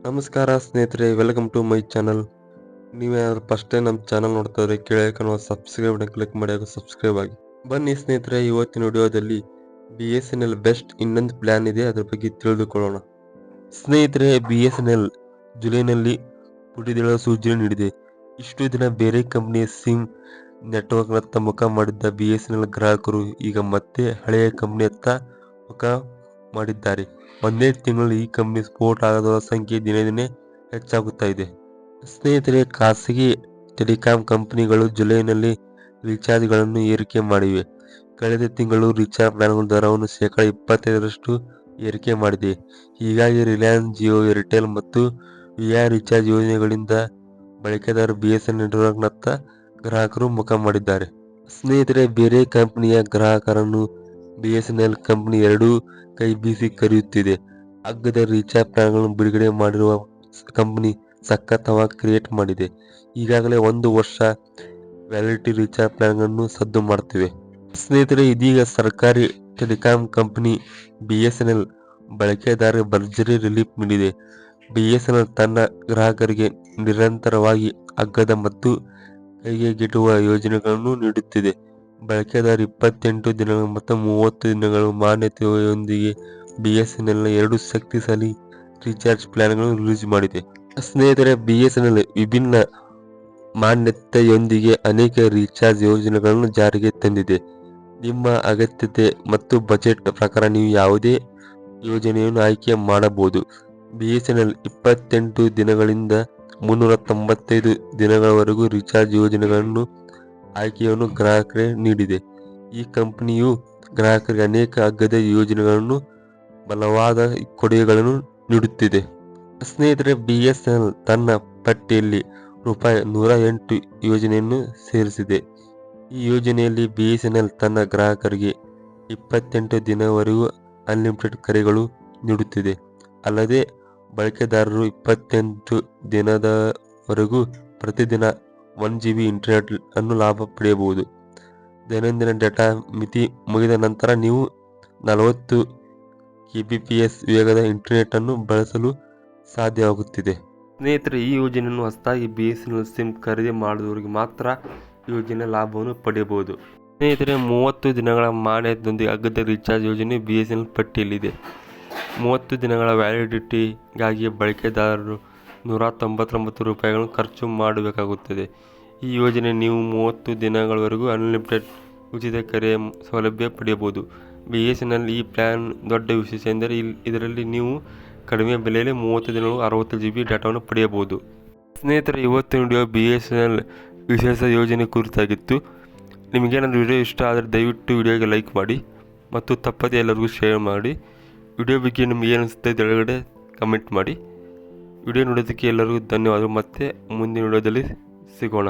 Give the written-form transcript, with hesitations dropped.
ನಮಸ್ಕಾರ ಸ್ನೇಹಿತರೆ, welcome to my channel. ನೀವೇನಾದ್ರು ಫಸ್ಟ್ ಟೈಮ್ ನಮ್ಮ ಚಾನಲ್ ನೋಡ್ತಾ ಇದ್ರೆ ಕೆಳಗೆ ನಾವು ಸಬ್ಸ್ಕ್ರೈಬ್ ಕ್ಲಿಕ್ ಮಾಡಿ ಹಾಗೂ ಸಬ್ಸ್ಕ್ರೈಬ್ ಆಗಿ. ಬನ್ನಿ ಸ್ನೇಹಿತರೆ, ಇವತ್ತಿನ ವಿಡಿಯೋದಲ್ಲಿ BSNL ಬೆಸ್ಟ್ ಇನ್ನೊಂದು ಪ್ಲಾನ್ ಇದೆ, ಅದ್ರ ಬಗ್ಗೆ ತಿಳಿದುಕೊಳ್ಳೋಣ. ಸ್ನೇಹಿತರೆ, BSNL ಜುಲೈನಲ್ಲಿ ಪುಟಿದೇಳುವ ಸೂಚನೆ ನೀಡಿದೆ. ಇಷ್ಟು ದಿನ ಬೇರೆ ಕಂಪನಿಯ ಸಿಮ್ ನೆಟ್ವರ್ಕ್ನತ್ತ ಮುಖ ಮಾಡಿದ್ದ BSNL ಗ್ರಾಹಕರು ಈಗ ಮತ್ತೆ ಹಳೆಯ ಕಂಪನಿಯತ್ತ ಮುಖ ಮಾಡಿದ್ದಾರೆ. ಒಂದೇ ತಿಂಗಳಲ್ಲಿ ಈ ಕಂಪನಿ ಸ್ಫೋಟ ಆಗದವರ ಸಂಖ್ಯೆ ದಿನೇ ದಿನೇ ಹೆಚ್ಚಾಗುತ್ತಾ ಇದೆ. ಸ್ನೇಹಿತರೆ, ಖಾಸಗಿ ಟೆಲಿಕಾಂ ಕಂಪನಿಗಳು ಜುಲೈನಲ್ಲಿ ರೀಚಾರ್ಜ್ಗಳನ್ನು ಏರಿಕೆ ಮಾಡಿವೆ. ಕಳೆದ ತಿಂಗಳು ರೀಚಾರ್ಜ್ ಪ್ಲಾನ್ಗಳ ದರವನ್ನು ಶೇಕಡಾ 25% ಏರಿಕೆ ಮಾಡಿದೆ. ಹೀಗಾಗಿ ರಿಲಯನ್ಸ್ ಜಿಯೋ, ಏರ್ಟೆಲ್ ಮತ್ತು VI ರೀಚಾರ್ಜ್ ಯೋಜನೆಗಳಿಂದ ಬಳಕೆದಾರರು BSNL ನೆಟ್ವರ್ಕ್ನತ್ತ ಗ್ರಾಹಕರು ಮುಖ ಮಾಡಿದ್ದಾರೆ. ಸ್ನೇಹಿತರೆ, ಬೇರೆ ಕಂಪನಿಯ ಗ್ರಾಹಕರನ್ನು BSNL ಕಂಪನಿ ಎರಡೂ ಕೈ ಬೀಸಿ ಕರೆಯುತ್ತಿದೆ. ಅಗ್ಗದ ರೀಚಾರ್ಜ್ ಪ್ಲಾನ್ಗಳನ್ನು ಬಿಡುಗಡೆ ಮಾಡಿರುವ ಕಂಪನಿ ಸಖತ್ ಹವಾ ಕ್ರಿಯೇಟ್ ಮಾಡಿದೆ. ಈಗಾಗಲೇ 1 ವರ್ಷ ವ್ಯಾಲಿಡಿಟಿ ರೀಚಾರ್ಜ್ ಪ್ಲಾನ್ಗಳನ್ನು ಸದ್ದು ಮಾಡುತ್ತಿವೆ. ಸ್ನೇಹಿತರೆ, ಇದೀಗ ಸರ್ಕಾರಿ ಟೆಲಿಕಾಂ ಕಂಪನಿ BSNL ಬಳಕೆದಾರರಿಗೆ ಭರ್ಜರಿ ರಿಲೀಫ್ ನೀಡಿದೆ. BSNL ತನ್ನ ಗ್ರಾಹಕರಿಗೆ ನಿರಂತರವಾಗಿ ಅಗ್ಗದ ಮತ್ತು ಕೈಗೆಟುಕುವ ಯೋಜನೆಗಳನ್ನು ನೀಡುತ್ತಿದೆ. ಬಳಕೆದಾರ 28 ದಿನಗಳ ಮತ್ತು 30 ದಿನಗಳ ಮಾನ್ಯತೆಯೊಂದಿಗೆ BSNLನ 2 ಶಕ್ತಿಶಾಲಿ ರೀಚಾರ್ಜ್ ಪ್ಲಾನ್ಗಳನ್ನು ರಿಲೀಸ್ ಮಾಡಿದೆ. ಸ್ನೇಹಿತರೆ, BSNL ವಿಭಿನ್ನ ಮಾನ್ಯತೆಯೊಂದಿಗೆ ಅನೇಕ ರೀಚಾರ್ಜ್ ಯೋಜನೆಗಳನ್ನು ಜಾರಿಗೆ ತಂದಿದೆ. ನಿಮ್ಮ ಅಗತ್ಯತೆ ಮತ್ತು ಬಜೆಟ್ ಪ್ರಕಾರ ನೀವು ಯಾವುದೇ ಯೋಜನೆಯನ್ನು ಆಯ್ಕೆ ಮಾಡಬಹುದು. BSNL 28 ದಿನಗಳಿಂದ 395 ದಿನಗಳವರೆಗೂ ರೀಚಾರ್ಜ್ ಯೋಜನೆಗಳನ್ನು ಆಯ್ಕೆಯನ್ನು ಗ್ರಾಹಕರಿಗೆ ನೀಡಿದೆ. ಈ ಕಂಪನಿಯು ಗ್ರಾಹಕರಿಗೆ ಅನೇಕ ಅಗ್ಗದ ಯೋಜನೆಗಳನ್ನು ಬಲವಾದ ಕೊಡುಗೆಗಳನ್ನು ನೀಡುತ್ತಿದೆ. ಸ್ನೇಹಿತರೆ, BSNL ತನ್ನ ಪಟ್ಟಿಯಲ್ಲಿ ₹108 ಯೋಜನೆಯನ್ನು ಸೇರಿಸಿದೆ. ಈ ಯೋಜನೆಯಲ್ಲಿ BSNL ತನ್ನ ಗ್ರಾಹಕರಿಗೆ 28 ದಿನವರೆಗೂ ಅನ್ಲಿಮಿಟೆಡ್ ಕರೆಗಳು ನೀಡುತ್ತಿದೆ. ಅಲ್ಲದೆ ಬಳಕೆದಾರರು 28 ದಿನದವರೆಗೂ ಪ್ರತಿದಿನ 1 GB ಇಂಟರ್ನೆಟ್ ಅನ್ನು ಲಾಭ ಪಡೆಯಬಹುದು. ದೈನಂದಿನ ಡೇಟಾ ಮಿತಿ ಮುಗಿದ ನಂತರ ನೀವು 40 kbps ವೇಗದ ಇಂಟರ್ನೆಟ್ ಅನ್ನು ಬಳಸಲು ಸಾಧ್ಯವಾಗುತ್ತಿದೆ. ಸ್ನೇಹಿತರೆ, ಈ ಯೋಜನೆಯನ್ನು ಹೊಸದಾಗಿ BSNL ಸಿಮ್ ಖರೀದಿ ಮಾಡಿದವರಿಗೆ ಮಾತ್ರ ಯೋಜನೆಯ ಲಾಭವನ್ನು ಪಡೆಯಬಹುದು. ಸ್ನೇಹಿತರೆ, 30 ದಿನಗಳ ಮಾನ್ಯತೆಯೊಂದಿಗೆ ಅಗ್ಗದ ರೀಚಾರ್ಜ್ ಯೋಜನೆ BSNL ಪಟ್ಟಿಯಲ್ಲಿದೆ. 30 ದಿನಗಳ ವ್ಯಾಲಿಡಿಟಿಗಾಗಿ ಬಳಕೆದಾರರು ₹199 ಖರ್ಚು ಮಾಡಬೇಕಾಗುತ್ತದೆ. ಈ ಯೋಜನೆ ನೀವು 30 ದಿನಗಳವರೆಗೂ ಅನ್ಲಿಮಿಟೆಡ್ ಉಚಿತ ಕರೆ ಸೌಲಭ್ಯ ಪಡೆಯಬಹುದು. BSNL ಈ ಪ್ಲಾನ್ ದೊಡ್ಡ ವಿಶೇಷ ಎಂದರೆ ಇದರಲ್ಲಿ ನೀವು ಕಡಿಮೆ ಬೆಲೆಯಲ್ಲಿ 30 ದಿನಗಳು 60 GB ಡೇಟಾವನ್ನು ಪಡೆಯಬಹುದು. ಸ್ನೇಹಿತರೆ, ಇವತ್ತಿನ ವಿಡಿಯೋ BSNL ವಿಶೇಷ ಯೋಜನೆ ಕುರಿತಾಗಿತ್ತು. ನಿಮಗೇನಾದರೂ ವಿಡಿಯೋ ಇಷ್ಟ ಆದರೆ ದಯವಿಟ್ಟು ವಿಡಿಯೋಗೆ ಲೈಕ್ ಮಾಡಿ ಮತ್ತು ತಪ್ಪದೇ ಎಲ್ಲರಿಗೂ ಶೇರ್ ಮಾಡಿ. ವಿಡಿಯೋ ಬಗ್ಗೆ ನಿಮ್ಗೆ ಏನು ಅನಿಸುತ್ತೆ ಕೆಳಗಡೆ ಕಮೆಂಟ್ ಮಾಡಿ. ವಿಡಿಯೋ ನೋಡೋದಕ್ಕೆ ಎಲ್ಲರಿಗೂ ಧನ್ಯವಾದಗಳು. ಮತ್ತೆ ಮುಂದಿನ ವಿಡಿಯೋದಲ್ಲಿ ಸಿಗೋಣ.